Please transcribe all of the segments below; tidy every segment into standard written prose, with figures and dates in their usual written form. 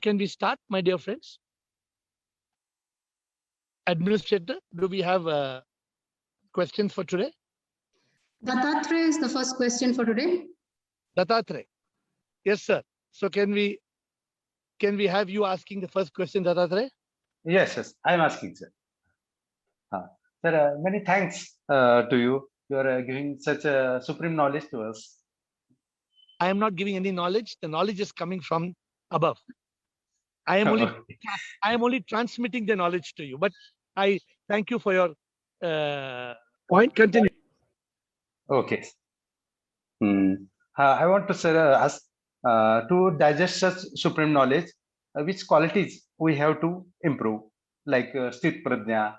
can we start, my dear friends? Administrator, do we have questions for today? Dattatreya is the first question for today. Dattatreya. Yes, sir. So can we have you asking the first question, Dattatreya? Yes, I am asking, sir. Sir, many thanks to you. You are giving such a supreme knowledge to us. I am not giving any knowledge. The knowledge is coming from above. I am only transmitting the knowledge to you. But I thank you for your point. Continue. Okay. I want to, sir, ask to digest such supreme knowledge, which qualities we have to improve, like sthit prajna,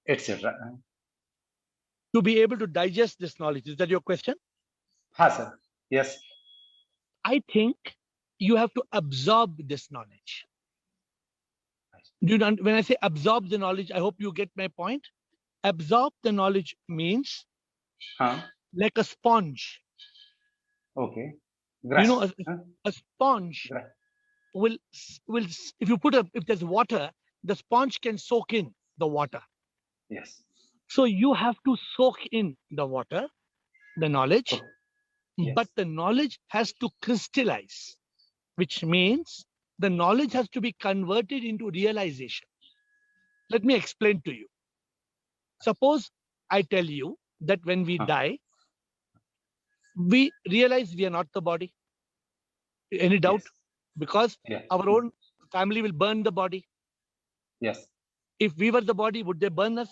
etc. To be able to digest this knowledge. Is that your question? Sir. Yes. I think you have to absorb this knowledge. When I say absorb the knowledge, I hope you get my point. Absorb the knowledge means like a sponge. Okay. You know, a sponge will if you if there's water, the sponge can soak in the water. Yes. So you have to soak in the water, the knowledge, Yes. but the knowledge has to crystallize, which means the knowledge has to be converted into realization. Let me explain to you. Suppose I tell you that when we die, we realize we are not the body. Any doubt? Yes. Because our own family will burn the body. Yes. If we were the body, would they burn us?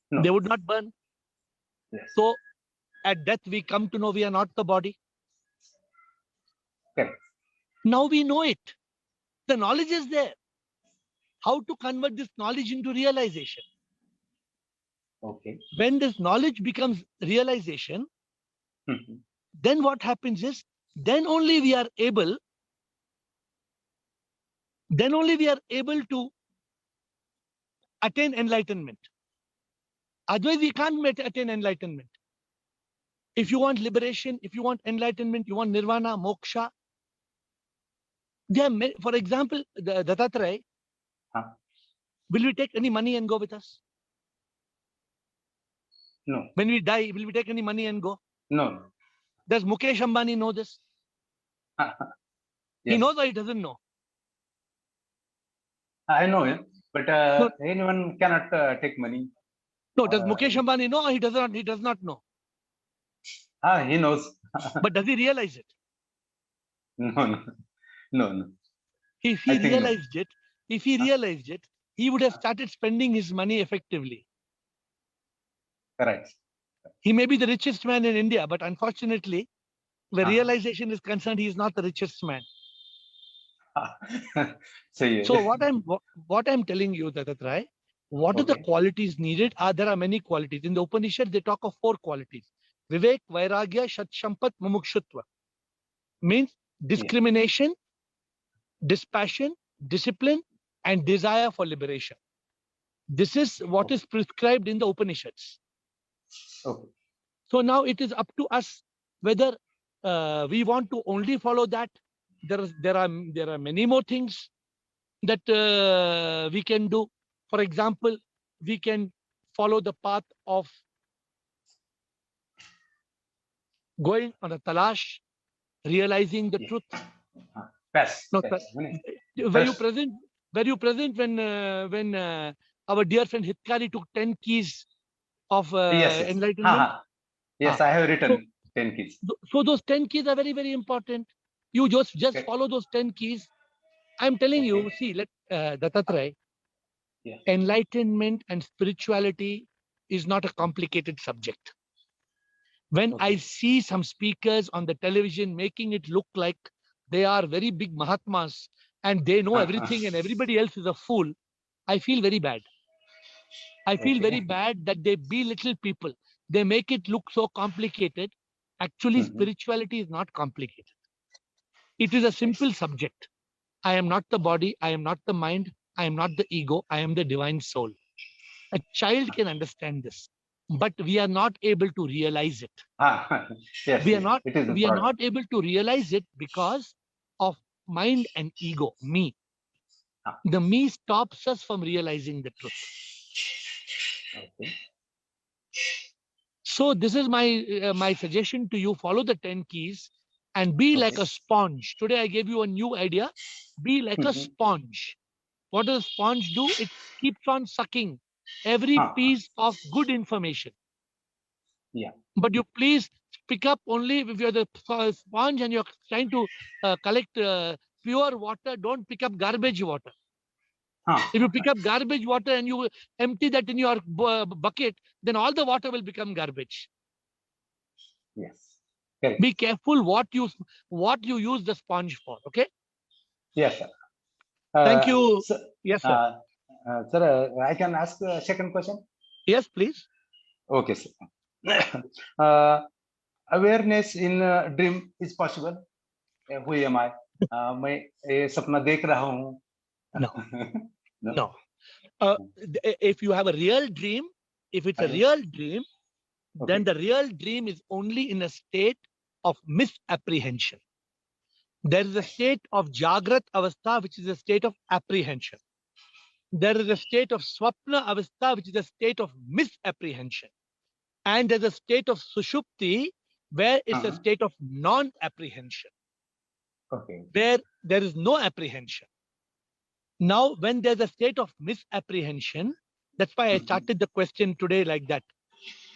No. They would not burn. Yes. So at death, we come to know we are not the body. Correct. Now we know it. The knowledge is there. How to convert this knowledge into realization? Okay. When this knowledge becomes realization, then what happens is, then only we are able to attain enlightenment. Otherwise, we can't attain enlightenment. If you want liberation, if you want enlightenment, you want nirvana, moksha. For example, Dattatreya, will we take any money and go with us? No. When we die, will we take any money and go? No. Does Mukesh Ambani know this? Yes. He knows or he doesn't know? I know it, but anyone cannot take money. No, does Mukesh Ambani know or he does not know? He knows. But does he realize it? No. If he realized it, he would have started spending his money effectively. Correct. He may be the richest man in India, but unfortunately, where realization is concerned, he is not the richest man. So what I'm telling you, Dattatreya, what are the qualities needed? There are many qualities. In the Upanishad, they talk of 4 qualities. Vivek, Vairagya, Shat Shampat, Mumukshutva. Means discrimination, dispassion, discipline, and desire for liberation. This is what is prescribed in the Upanishads. So now it is up to us whether we want to only follow that. There are many more things that we can do. For example, we can follow the path of going on a talash, realizing the truth. Were you present when our dear friend Hitkari took 10 keys of enlightenment? Yes, I have written 10 keys. So those 10 keys are very, very important. You just follow those 10 keys. I'm telling you, see, Dattatreya, enlightenment and spirituality is not a complicated subject. When I see some speakers on the television making it look like they are very big Mahatmas and they know everything and everybody else is a fool, I feel very bad. I feel very bad that they belittle people. They make it look so complicated. Actually, spirituality is not complicated. It is a simple subject. I am not the body. I am not the mind. I am not the ego. I am the divine soul. A child can understand this, but we are not able to realize it. We are not able to realize it because of mind and ego, me. The me stops us from realizing the truth. Okay. So this is my suggestion to you: follow the 10 keys and be like Okay. a sponge. Today I gave you a new idea. Be like a Mhm. sponge. What does a sponge do? It keeps on sucking every piece of good information. Yeah. But you please pick up only if you're the sponge and you're trying to collect pure water. Don't pick up garbage water. If you pick up garbage water and you empty that in your bucket, then all the water will become garbage. Yes. Correct. Be careful what you use the sponge for. Okay. Yes, sir. Thank you. Sir, Yes, sir. sir, I can ask the second question. Yes, please. Okay, sir. Awareness in dream is possible. Who am I? मैं ये सपना देख रहा हूँ. No. No. No. If you have a real dream, if it's a Okay. real dream, then Okay. the real dream is only in a state of misapprehension. There is a state of Jagrat Avastha, which is a state of apprehension. There is a state of Swapna Avastha, which is a state of misapprehension. And there's a state of Sushupti, where it's a state of non-apprehension, Okay. where there is no apprehension. Now, when there's a state of misapprehension, that's why I started the question today like that.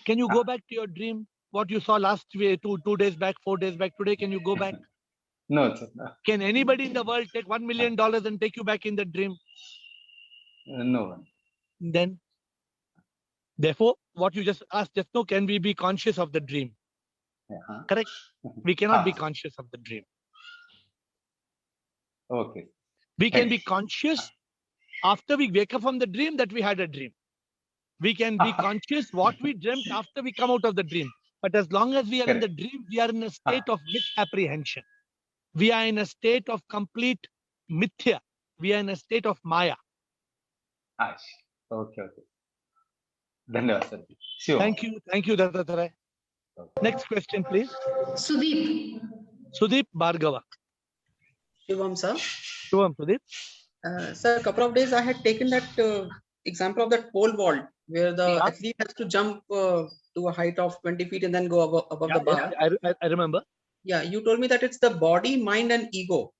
Can you go back to your dream? What you saw last week, 2 days back, 4 days back, today, can you go back? No, sir. No. Can anybody in the world take $1 million and take you back in the dream? No one. Then, therefore, what you just asked just now, can we be conscious of the dream? Correct? We cannot be conscious of the dream. Okay. We can be conscious after we wake up from the dream that we had a dream. We can be conscious what we dreamt after we come out of the dream. But as long as we are in the dream, we are in a state of misapprehension. We are in a state of complete mithya. We are in a state of maya. Okay. Okay. धन्यवाद sir. Sure. Thank you, Dattatray. Next question, please. Sudeep. Sudeep Bhargava. Shivam, sir. Shivam, Sudeep. Sir, a couple of days I had taken that example of that pole vault where the Yeah. athlete has to jump to a height of 20 feet and then go above the bar. I remember. Yeah, you told me that it's the body, mind, and ego,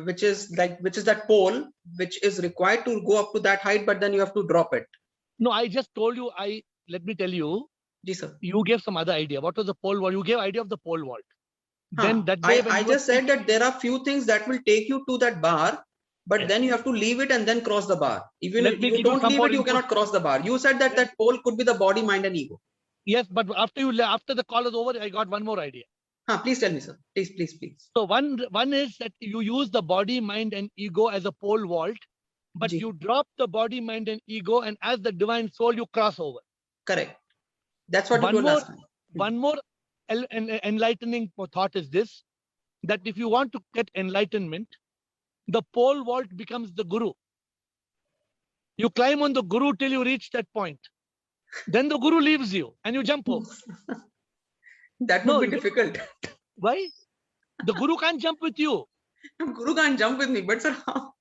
which is that pole which is required to go up to that height, but then you have to drop it. No, I just told you. Let me tell you. Yes, sir. You gave some other idea. What was the pole vault? You gave idea of the pole vault. Then that day when I you just said that there are few things that will take you to that bar, but Yes. then you have to leave it and then cross the bar. Even Let if me you give you don't some leave more it, you input. cannot cross the bar. You said that that pole could be the body, mind, and ego. Yes, but after the call is over, I got one more idea. Please tell me, sir. Please. So one is that you use the body, mind, and ego as a pole vault, but Ji. you drop the body, mind, and ego, and as the divine soul, you cross over. Correct. That's what One you told more- last time. One more enlightening thought is this: that if you want to get enlightenment, the pole vault becomes the guru. You climb on the guru till you reach that point. Then the guru leaves you and you jump over. That would No, be you- difficult. Why? The guru can't jump with you. Guru can't jump with me, but sir, how?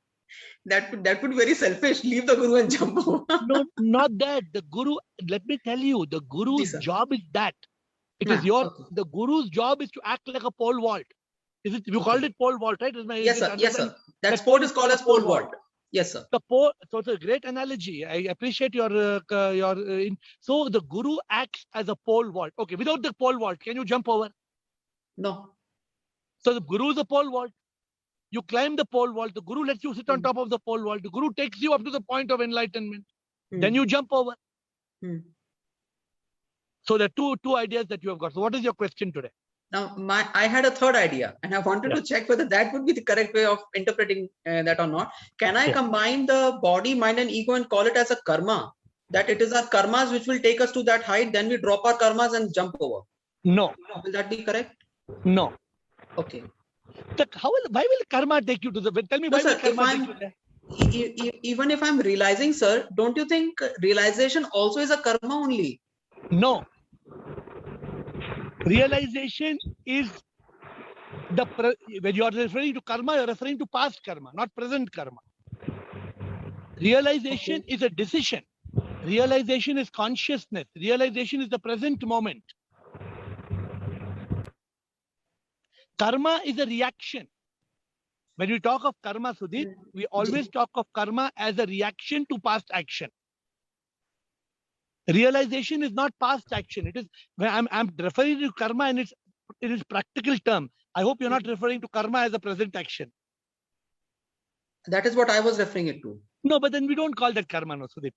That would be very selfish. Leave the guru and jump over. No, not that. The guru, let me tell you, the guru's Yes, sir. job is that. It is Okay. the guru's job is to act like a pole vault. Is it? You called it pole vault, right? Yes, sir. Yes, sir. That That sport pole is called as pole vault. Yes, sir. The pole. So it's a great analogy. I appreciate your. So the guru acts as a pole vault. Okay, without the pole vault, can you jump over? No. So the guru is a pole vault. You climb the pole vault. The guru lets you sit on top of the pole vault. The guru takes you up to the point of enlightenment. Then you jump over. So there are two ideas that you have got. So what is your question today? Now, I had a third idea, and I wanted to check whether that would be the correct way of interpreting that or not. Can I combine the body, mind, and ego and call it as a karma? That it is our karmas which will take us to that height. Then we drop our karmas and jump over. No. Will that be correct? No. Okay. Why will karma take you to the? Tell me No, why sir, will karma if take I'm- you there? Even if I'm realizing, sir, don't you think realization also is a karma only? No. Realization is When you are referring to karma, you are referring to past karma, not present karma. Realization is a decision. Realization is consciousness. Realization is the present moment. Karma is a reaction. When we talk of karma, Sudhir, we always talk of karma as a reaction to past action. Realization is not past action. It is, when I'm referring to karma and it is practical term. I hope you're not referring to karma as a present action. That is what I was referring it to. No, but then we don't call that karma, no, Sudhir.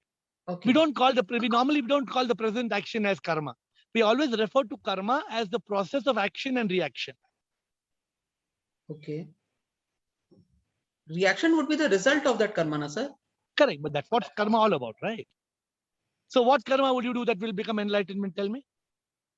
Okay. We don't call normally we don't call the present action as karma. We always refer to karma as the process of action and reaction. Okay. Reaction would be the result of that karma, na, sir? Correct, but that's what karma all about, right? So what karma would you do that will become enlightenment? Tell me.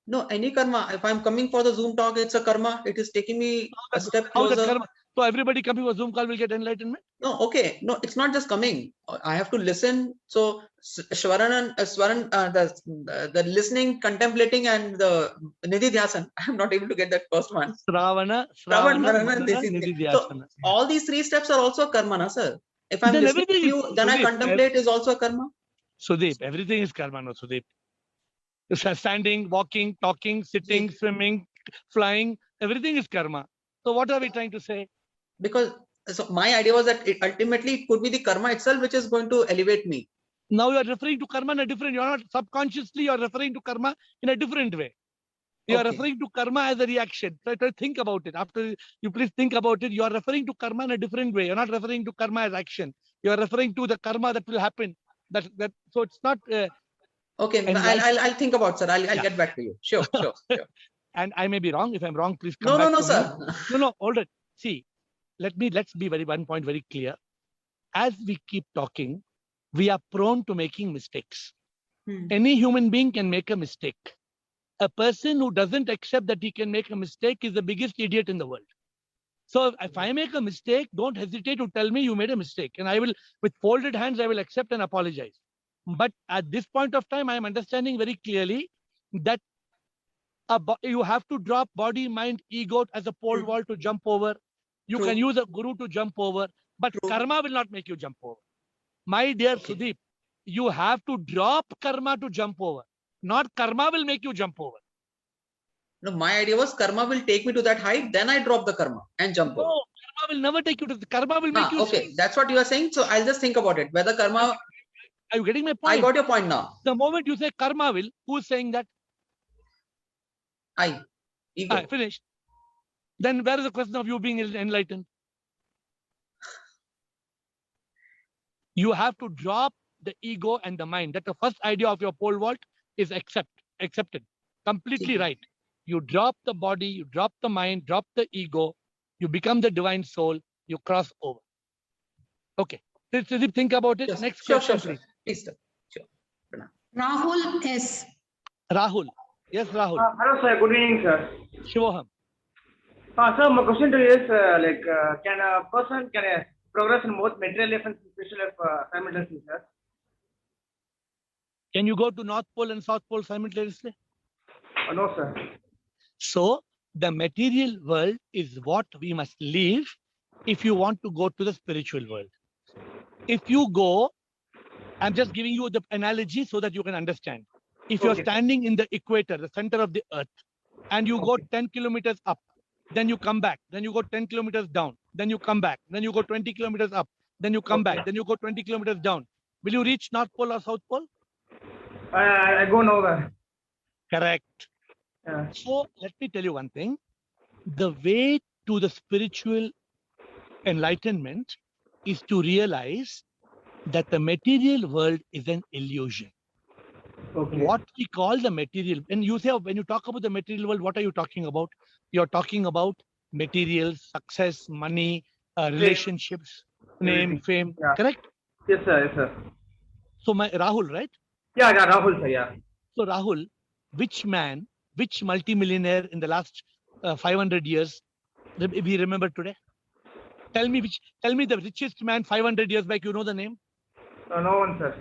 No, any karma. If I'm coming for the Zoom talk, it's a karma. It is taking me a step How that closer. karma? So everybody coming for Zoom call will get enlightenment? No, okay. No, it's not just coming. I have to listen. So Swaran, the listening, contemplating, and the Nidhi Dhyasan. I'm not able to get that first one. Shravana, Manana, Manana, Nidhi Nidhi Dhyasana. So Dhyasana. all these three steps are also karma, na, sir? If I'm Then listening to everything you, is- then I Sudeep, contemplate is also a karma. Sudeep, everything is karma, no, Sudeep. Standing, walking, talking, sitting, swimming, flying, everything is karma. So what are we trying to say? Because so my idea was that ultimately it could be the karma itself which is going to elevate me. Now you are referring to karma in a different, you're not subconsciously, you're referring to karma in a different way. You are Okay. referring to karma as a reaction. Try to think about it. After you please think about it, you are referring to karma in a different way. You're not referring to karma as action. You are referring to the karma that will happen. So it's not, Okay, And I'll think about, sir. I'll Yeah. get back to you. Sure. and I may be wrong. If I'm wrong, please come No, back no, to me. sir. No, hold it. See, let's be one point very clear. As we keep talking, we are prone to making mistakes. Hmm. Any human being can make a mistake. A person who doesn't accept that he can make a mistake is the biggest idiot in the world. So if I make a mistake, don't hesitate to tell me you made a mistake. And I will, with folded hands, I will accept and apologize. But at this point of time, I am understanding very clearly that you have to drop body, mind, ego as a pole True. wall to jump over. You True. can use a guru to jump over, but True. karma will not make you jump over. My dear Okay. Sudeep, you have to drop karma to jump over. Not karma will make you jump over. No, my idea was karma will take me to that height, then I drop the karma and jump over. No, karma will never take you to the karma will make you. Okay, that's what you are saying. So I'll just think about it. Whether karma, Are you getting my point? I got your point now. The moment you say karma will, who's saying that? Ego. Finished. Then where is the question of you being enlightened? You have to drop the ego and the mind. That the first idea of your pole vault is accepted. Completely right. You drop the body, you drop the mind, drop the ego, you become the divine soul, you cross over. Okay. Sudeep, think about it. Yes. Next Sure, question, sure. please. Please, sir. Rahul S. Rahul. Yes, Rahul. Hello, sir. Good evening, sir. Shivoham. Sir, my question to you is, can a person progress in both material life and spiritual life simultaneously, sir? Can you go to North Pole and South Pole simultaneously? No, sir. So the material world is what we must leave if you want to go to the spiritual world. If you go, I'm just giving you the analogy so that you can understand. If you're Okay. standing in the equator, the center of the earth, and you go 10 kilometers up, then you come back, then you go 10 kilometers down, then you come back, then you go 20 kilometers up, then you come back, then you go 20 kilometers down. Will you reach North Pole or South Pole? I go now, sir. Correct. Yeah. So let me tell you one thing. The way to the spiritual enlightenment is to realize that the material world is an illusion. Okay. What we call the material, and you say when you talk about the material world, what are you talking about? You're talking about materials, success, money, relationships, name, Everything. fame, Yeah. correct? Yes, sir. Yes, sir. So Rahul, right? Yeah, Rahul, sir. Yeah. So Rahul, which multimillionaire in the last 500 years we remember today? Tell me the richest man 500 years back. You know the name? No one, sir.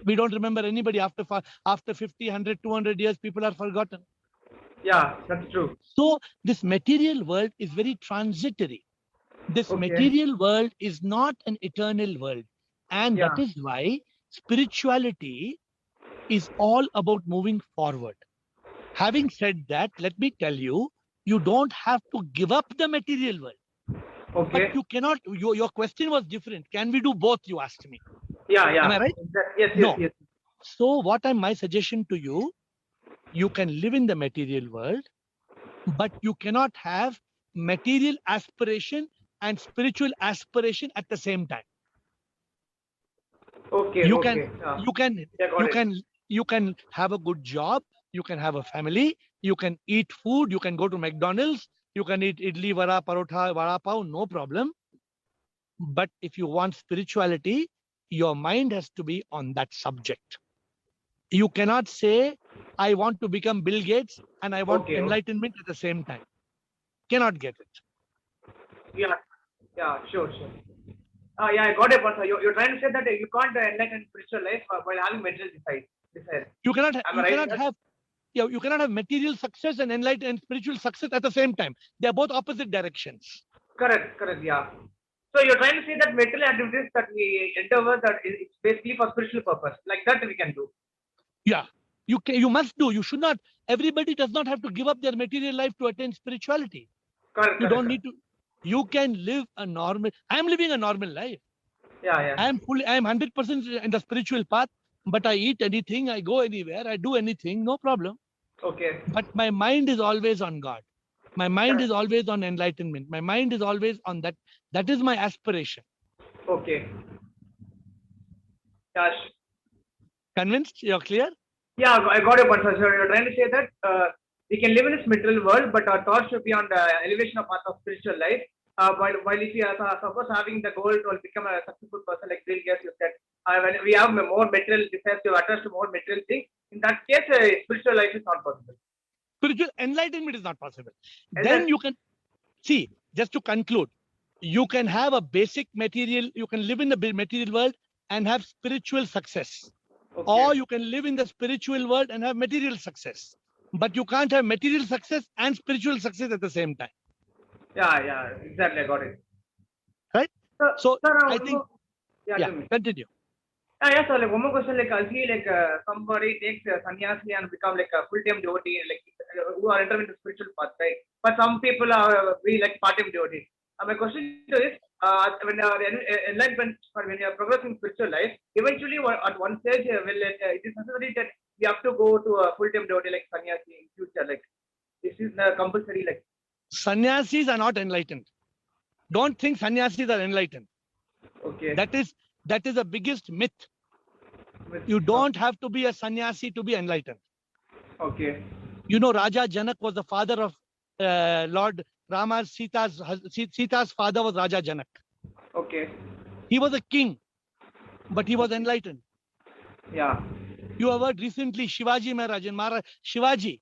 We don't remember anybody after 50, 100, 200 years. People are forgotten. Yeah, that's true. So this material world is very transitory. This Okay. material world is not an eternal world. And that Yeah. is why spirituality is all about moving forward. Having said that, let me tell you, you don't have to give up the material world. Okay. But you cannot, your question was different. Can we do both, you asked me. Yeah, yeah. Am I right? Yes, yes, No. yes. So my suggestion to you, you can live in the material world, but you cannot have material aspiration and spiritual aspiration at the same time. Okay, You okay. you can have a good job, you can have a family, you can eat food, you can go to McDonald's, you can eat idli, vada, parotha, vada pav, no problem. But if you want spirituality, your mind has to be on that subject. You cannot say, I want to become Bill Gates and I want Okay. enlightenment at the same time. Cannot get it. Yeah, yeah, sure, sure. Yeah, I got it, but you're trying to say that you can't enlighten spiritual life while having material desire. You cannot Am I right in that? you cannot have material success and enlightenment and spiritual success at the same time. They are both opposite directions. Correct, yeah. So you're trying to say that material activities that we endeavor that it's basically for spiritual purpose. Like that we can do. Yeah, you must do. You should not. Everybody does not have to give up their material life to attain spirituality. Correct. You don't need to. You can live a normal. I am living a normal life. Yeah, yeah. I am 100% in the spiritual path. But I eat anything. I go anywhere. I do anything. No problem. Okay. But my mind is always on God. My mind is always on enlightenment. My mind is always on that. That is my aspiration. Okay. Yeah. Convinced? You're clear? Yeah, I got your point, sir. So you're trying to say that we can live in this material world, but our thoughts should be on the elevation of path of spiritual life. While if we are suppose having the goal to become a successful person like Bill Gates, you said, when we have more material desires to attach to more material things, in that case, spiritual life is not possible. Spiritual enlightenment is not possible. And Then you can see, just to conclude, you can have a basic material, you can live in the material world and have spiritual success. Okay. Or you can live in the spiritual world and have material success. But you can't have material success and spiritual success at the same time. Yeah, exactly. I got it. Right? So sir, I think, yeah, continue. Yeah, so like one more question, like I see like somebody takes sannyasi and become like a full-time devotee, like who are entering the spiritual path, right? But some people are be like part-time devotees. My question is, when enlightenment, or when you are progressing spiritual life, eventually at one stage, it is necessary that you have to go to a full-time devotee like sannyasi in future, like this is compulsory, like. Sannyasis are not enlightened. Don't think sannyasis are enlightened. Okay. That is the biggest myth. You don't have to be a sannyasi to be enlightened. Okay. You know, Raja Janak was the father of Lord Rama's Sita's father was Raja Janak. Okay. He was a king, but he was enlightened. Yeah. You have heard recently Shivaji Maharaj and Shivaji.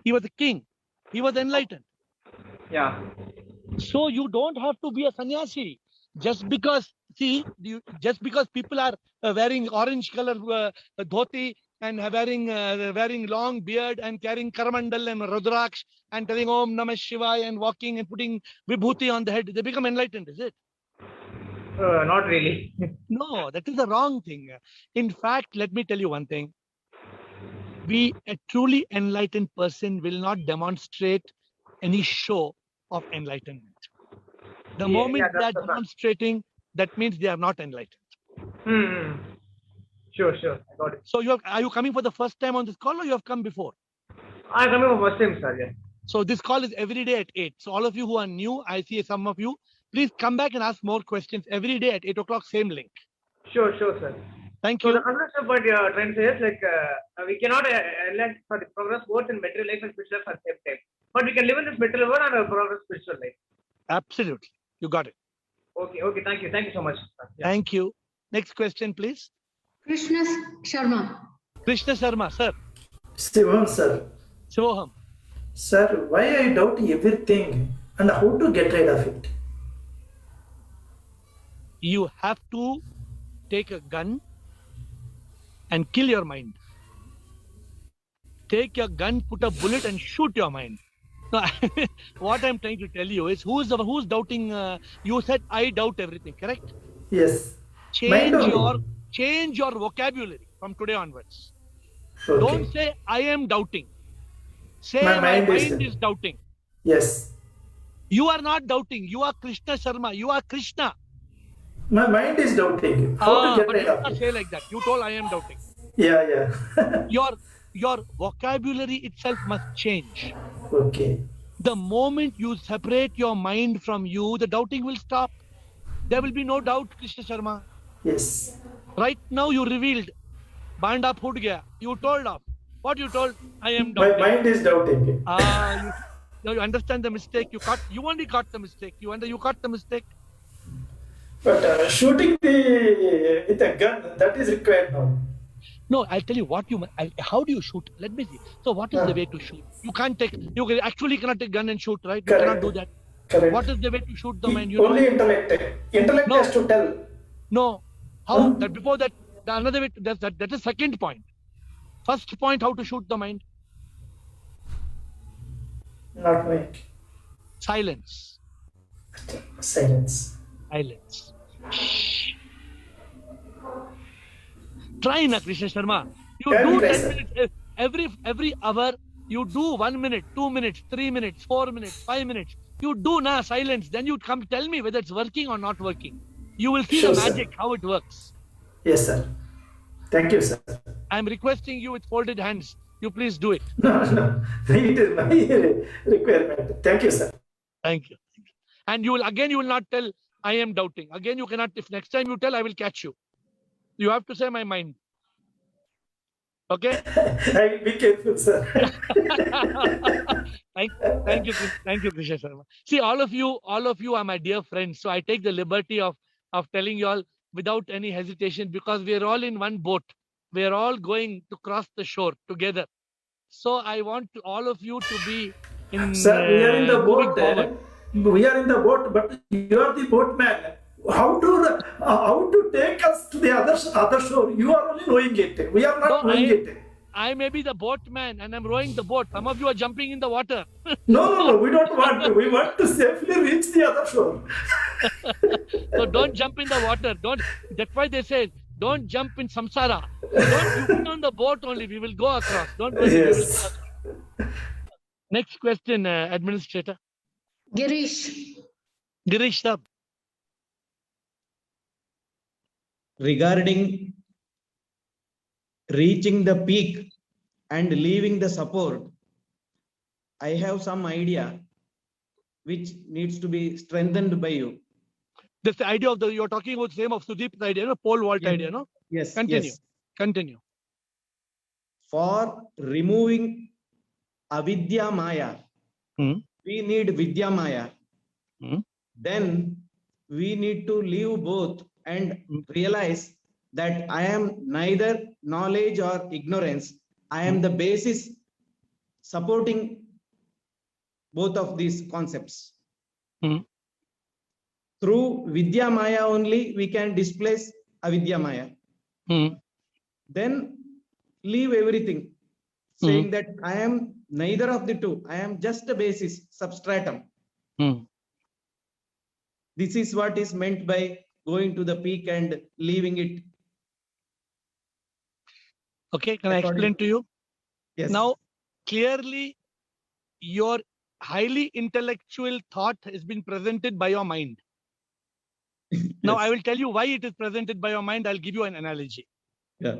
He was a king. He was enlightened. Yeah. So you don't have to be a sannyasi. Just because people are wearing orange color dhoti and wearing long beard and carrying karamandal and rudraksh and telling Om Namah Shivaya and walking and putting vibhuti on the head, they become enlightened, is it? Not really. No, that is the wrong thing. In fact, let me tell you one thing. A truly enlightened person will not demonstrate any show of enlightenment. The moment they are demonstrating, that means they are not enlightened. Sure, I got it. So are you coming for the first time on this call, or you have come before? I'm coming for first time, sir. Yeah. So this call is every day at 8. So all of you who are new, I see some of you, please come back and ask more questions every day at 8 o'clock, same link. Sure, sir. Thank you. So the other stuff what you're trying to say is like we cannot progress both in material life and spiritual life at the same time. But we can live in this material world and progress spiritual life. Absolutely. You got it. Okay. Thank you so much. Yeah. Thank you. Next question, please. Krishna Sharma. Krishna Sharma, sir. Shivam, sir. Shivoham. Sir, why I doubt everything and how to get rid of it? You have to take a gun and kill your mind. take your gun, put a bullet, and shoot your mind. No, what I'm trying to tell you is who's doubting? You said I doubt everything, correct? Yes. Mind only. Change your vocabulary from today onwards. Okay. Don't say I am doubting. Say My my mind mind is- is doubting. Yes. You are not doubting. You are Krishna Sharma. You are Krishna. My mind is doubting. How to get But rid you of cannot it? say like that. You told I am doubting. Yeah. Your vocabulary itself must change. Okay. The moment you separate your mind from you, the doubting will stop. There will be no doubt, Krishna Sharma. Yes. Right now you revealed. Banda phut gaya. You told off. What you told? I am My doubting. mind is doubting. You understand the mistake. You only caught the mistake. You caught the mistake. But shooting with a gun, that is required now. No, I'll tell you what how do you shoot? Let me see. So what is the way to shoot? You cannot take gun and shoot, right? You Correct. cannot do that. Correct. What is the way to shoot the mind? Only intellect. Intellect No. has to tell. No. How? That before that, another way. That is second point. First point, how to shoot the mind? Not make. Silence. Silence. Silence. Try na, Krishna Sharma. You Can do try, 10 sir. minutes every hour. You do 1 minute, 2 minutes, 3 minutes, 4 minutes, 5 minutes. You do na silence. Then you come tell me whether it's working or not working. You will see Sure, the sir. magic how it works. Yes, sir. Thank you, sir. I'm requesting you with folded hands. You please do it. No. It is my requirement. Thank you, sir. Thank you. And you will not tell I am doubting. Again, you cannot. If next time you tell, I will catch you. You have to say my mind. Okay. I will be careful, sir. Thank you, Krishna Sharma. See, all of you are my dear friends. So I take the liberty of telling you all without any hesitation because we are all in one boat. We are all going to cross the shore together. So I want all of you to be in. Sir, we are in the moving boat. forward. We are in the boat, but you are the boatman. How to take us to the other shore? You are only knowing it. We are not No, knowing it. I may be the boatman and I'm rowing the boat. Some of you are jumping in the water. No. We don't want to. We want to safely reach the other shore. So don't jump in the water. That's why they say don't jump in samsara. You put on the boat only. We will go across. Don't worry. We will go Yes. across. Next question, Administrator. Girish. Girish sir. Regarding reaching the peak and leaving the support, I have some idea which needs to be strengthened by you. This idea of you're talking about same of Sudeep's idea, no? Pole vault idea, no? Yes. Continue. Yes. Continue. For removing avidya maya, we need vidya maya. Then we need to leave both and realize that I am neither knowledge or ignorance. I am the basis supporting both of these concepts. Through vidya maya only we can displace avidya maya. Then leave everything, saying that I am neither of the two. I am just a basis, substratum. This is what is meant by going to the peak and leaving it. Okay, can I explain to you? Yes. Now, clearly, your highly intellectual thought has been presented by your mind. Now, I will tell you why it is presented by your mind. I'll give you an analogy. Yeah.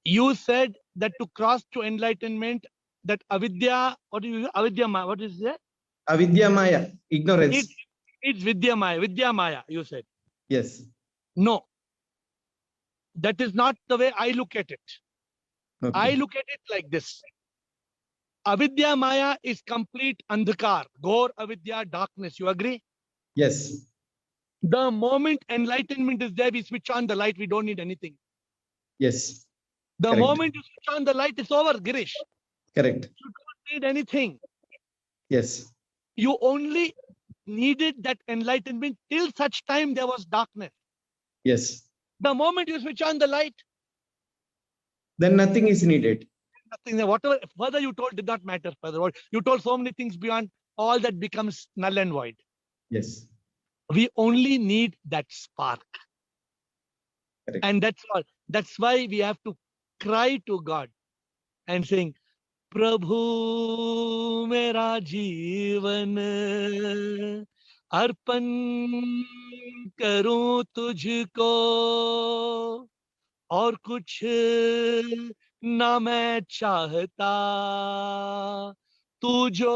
You said that to cross to enlightenment, that avidya, what is it? Avidya maya, ignorance. It's vidya maya, you said. Yes. No, that is not the way I look at it. Okay. I look at it like this. Avidya maya is complete andhakar, ghor avidya, darkness. You agree? Yes. The moment enlightenment is there, we switch on the light. We don't need anything. Yes. The Correct. moment you switch on the light, it's over, Girish. Correct. You don't need anything. Yes. You only needed that enlightenment till such time there was darkness. Yes. The moment you switch on the light, Then nothing is needed. nothing there. Whatever further you told did not matter further. You told so many things beyond, all that becomes null and void. Yes. We only need that spark. Correct. And that's all. That's why we have to cry to God and sing, Prabhu mera जीवन अर्पण करूं तुझको और कुछ ना मैं चाहता तू जो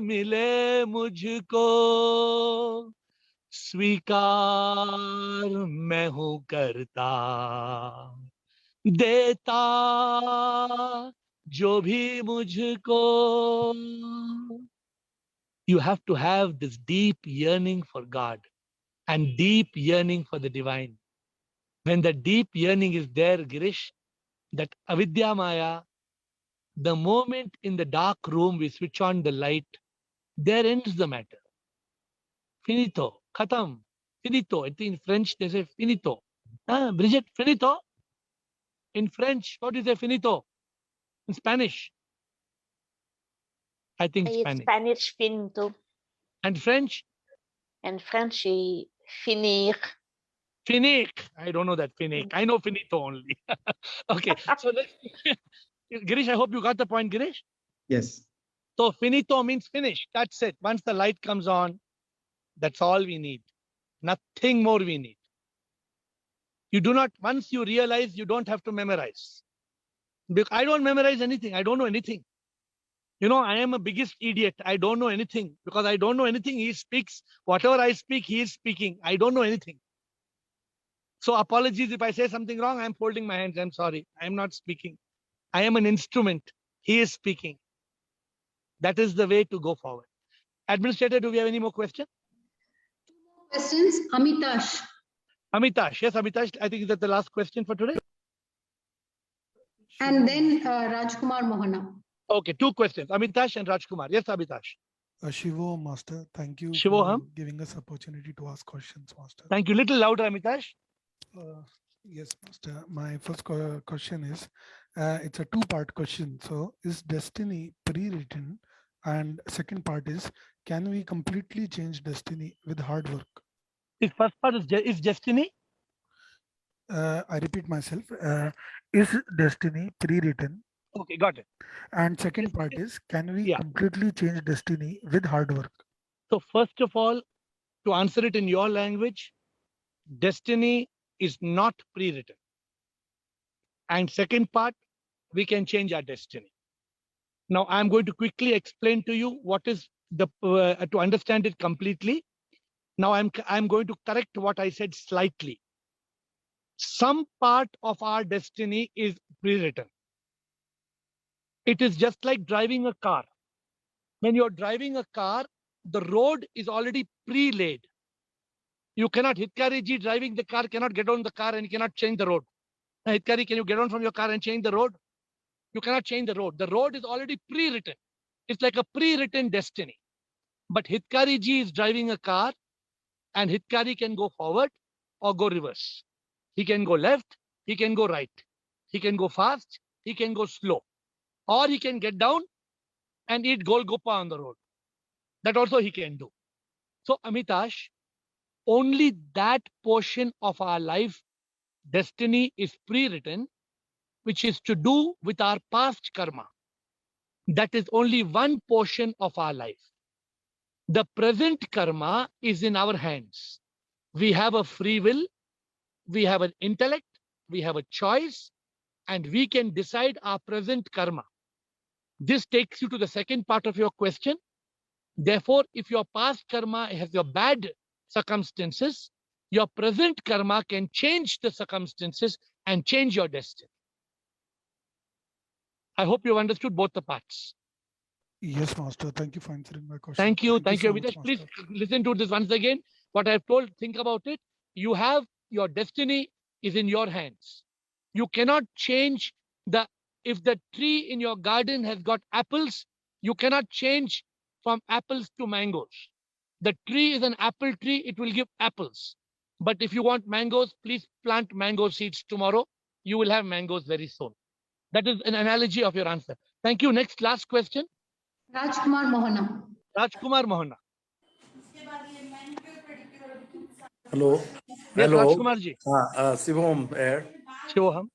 मिले मुझको स्वीकार मैं हूं करता देता जो भी मुझको. You have to have this deep yearning for God and deep yearning for the divine. When the deep yearning is there, Girish, that avidya maya, the moment in the dark room we switch on the light, there ends the matter. Finito, khatam, finito. I think in French they say finito. Bridget, finito. In French, what is a finito? In Spanish? I think In Spanish. Spanish, finito. And French? And French, finir. Finnick. I don't know that Finnick. I know finito only. Okay. So let's Girish, I hope you got the point, Girish. Yes. So finito means finish. That's it. Once the light comes on, that's all we need. Nothing more we need. You do not, once you realize you don't have to memorize. Because I don't memorize anything. I don't know anything. You know, I am a biggest idiot. I don't know anything. Because I don't know anything, he speaks. Whatever I speak, he is speaking. I don't know anything. So apologies if I say something wrong. I'm folding my hands. I'm sorry. I'm not speaking. I am an instrument. He is speaking. That is the way to go forward. Administrator, do we have any more questions? Questions? Amitash. Amitash. Yes, Amitash. I think that's the last question for today. And then Rajkumar Mohana. Okay, two questions. Amitash and Rajkumar. Yes, Amitash. Shivo, Master, thank you Shivoham. for giving us opportunity to ask questions, Master. Thank you. Little louder, Amitash. Yes, Master. My first question is, it's a two-part question. So, is destiny pre-written? And second part is, can we completely change destiny with hard work? His first part is destiny. I repeat myself. Is destiny pre-written? Okay, got it. And second part is, can we Yeah. completely change destiny with hard work? So first of all, to answer it in your language, destiny is not pre-written. And second part, we can change our destiny. Now I'm going to quickly explain to you what is the to understand it completely. Now I'm going to correct what I said slightly. Some part of our destiny is pre-written. It is just like driving a car. When you're driving a car, the road is already pre-laid. You cannot, Hitkari ji driving the car cannot get on the car and you cannot change the road. Now, Hitkari, can you get on from your car and change the road? You cannot change the road. The road is already pre-written. It's like a pre-written destiny. But Hitkari ji is driving a car and Hitkari can go forward or go reverse. He can go left, he can go right. He can go fast, he can go slow. Or he can get down and eat Golgappa on the road. That also he can do. So Amitash, only that portion of our life, destiny is pre-written, which is to do with our past karma. That is only one portion of our life. The present karma is in our hands. We have a free will, we have an intellect, we have a choice, and we can decide our present karma. This takes you to the second part of your question. Therefore, if your past karma has your bad circumstances, your present karma can change the circumstances and change your destiny. I hope you've understood both the parts. Yes, Master. Thank you for answering my question. Thank you. Thank you, so much, Amitash. Please Master. listen to this once again. What I've told, think about it. You have your destiny is in your hands. You cannot change if the tree in your garden has got apples, you cannot change from apples to mangoes. The tree is an apple tree, it will give apples. But if you want mangoes, please plant mango seeds tomorrow. You will have mangoes very soon. That is an analogy of your answer. Thank you. Next, last question. Rajkumar Mohana. Rajkumar Mohana. Hello. Yes, Hello. Rajkumar ji. Shivam here. Shivoham.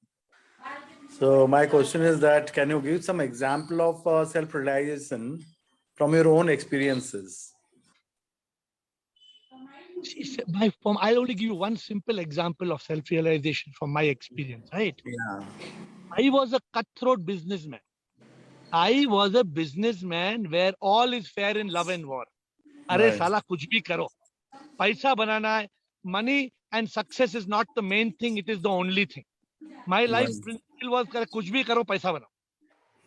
So my question is that can you give some example of self-realization from your own experiences? I'll only give you one simple example of self-realization from my experience, right? Yeah. I was a cutthroat businessman. I was a businessman where all is fair in love and war. Are Right. sala kuch bhi karo. Paisa banana hai. Money and success is not the main thing. It is the only thing. My life principle was kuch bhi karo, paisa banao.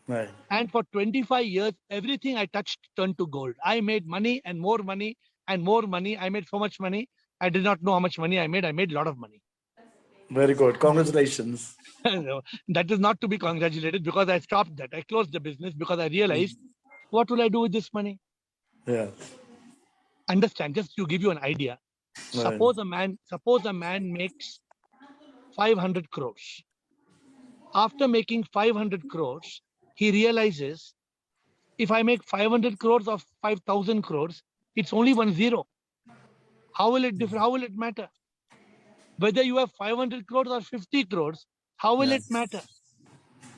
Right. And for 25 years, everything I touched turned to gold. I made money and more money and more money. I made so much money. I did not know how much money I made. I made a lot of money. Very good. Congratulations. That is not to be congratulated because I stopped that. I closed the business because I realized, what will I do with this money? Yeah. Understand, just to give you an idea. Right. Suppose a man makes 500 crores. After making 500 crores, he realizes if I make 500 crores of 5,000 crores, it's only 1 0. How will it differ? How will it matter? Whether you have 500 crores or 50 crores, how will it matter?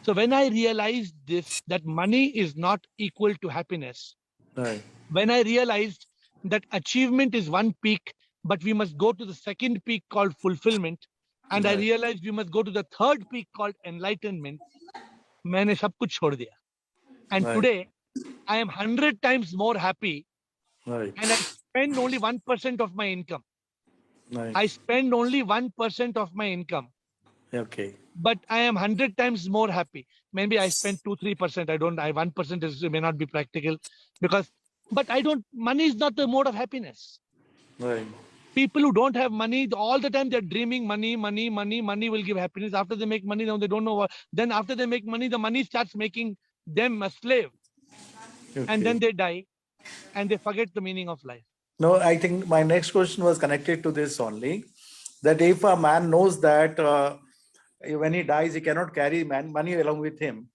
So when I realized this, that money is not equal to happiness, Right. when I realized that achievement is one peak, but we must go to the second peak called fulfillment, and I Right. realized we must go to the third peak called enlightenment, मैंने सब कुछ छोड़ दिया. And Right. today, I am 100 times more happy, Right. and I spend only 1% of my income. Right. I spend only 1% of my income, Okay. but I am 100 times more happy. Maybe I spend 2-3%. I 1% may not be practical because, but I don't, money is not the mode of happiness. Right. People who don't have money, all the time they're dreaming money will give happiness. After they make money, now they don't know what. Then after they make money, the money starts making them a slave. Okay. And then they die and they forget the meaning of life. No, I think my next question was connected to this only. That if a man knows that when he dies, he cannot carry money along with him.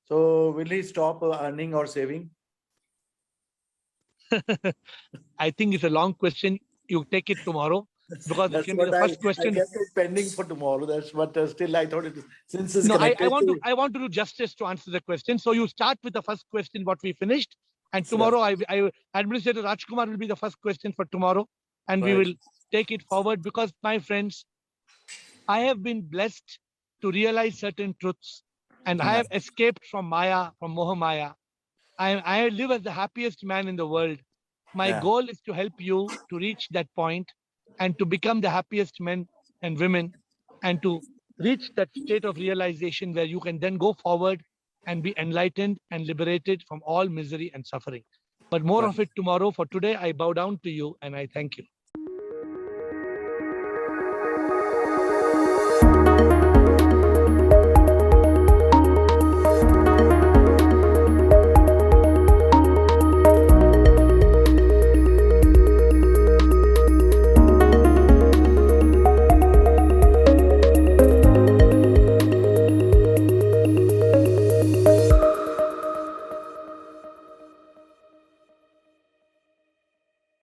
So will he stop earning or saving? I think it's a long question. You take it tomorrow because it can be the first question. I kept it pending for tomorrow. That's what still I thought it is, since it's No, connected. I want to do justice to answer the question. So you start with the first question, what we finished, and tomorrow Administrator Rajkumar will be the first question for tomorrow, and we will take it forward because, my friends, I have been blessed to realize certain truths, and I have escaped from Maya, from Mohamaya. I live as the happiest man in the world. My goal is to help you to reach that point and to become the happiest men and women and to reach that state of realization where you can then go forward and be enlightened and liberated from all misery and suffering. But more of it tomorrow. For today, I bow down to you and I thank you.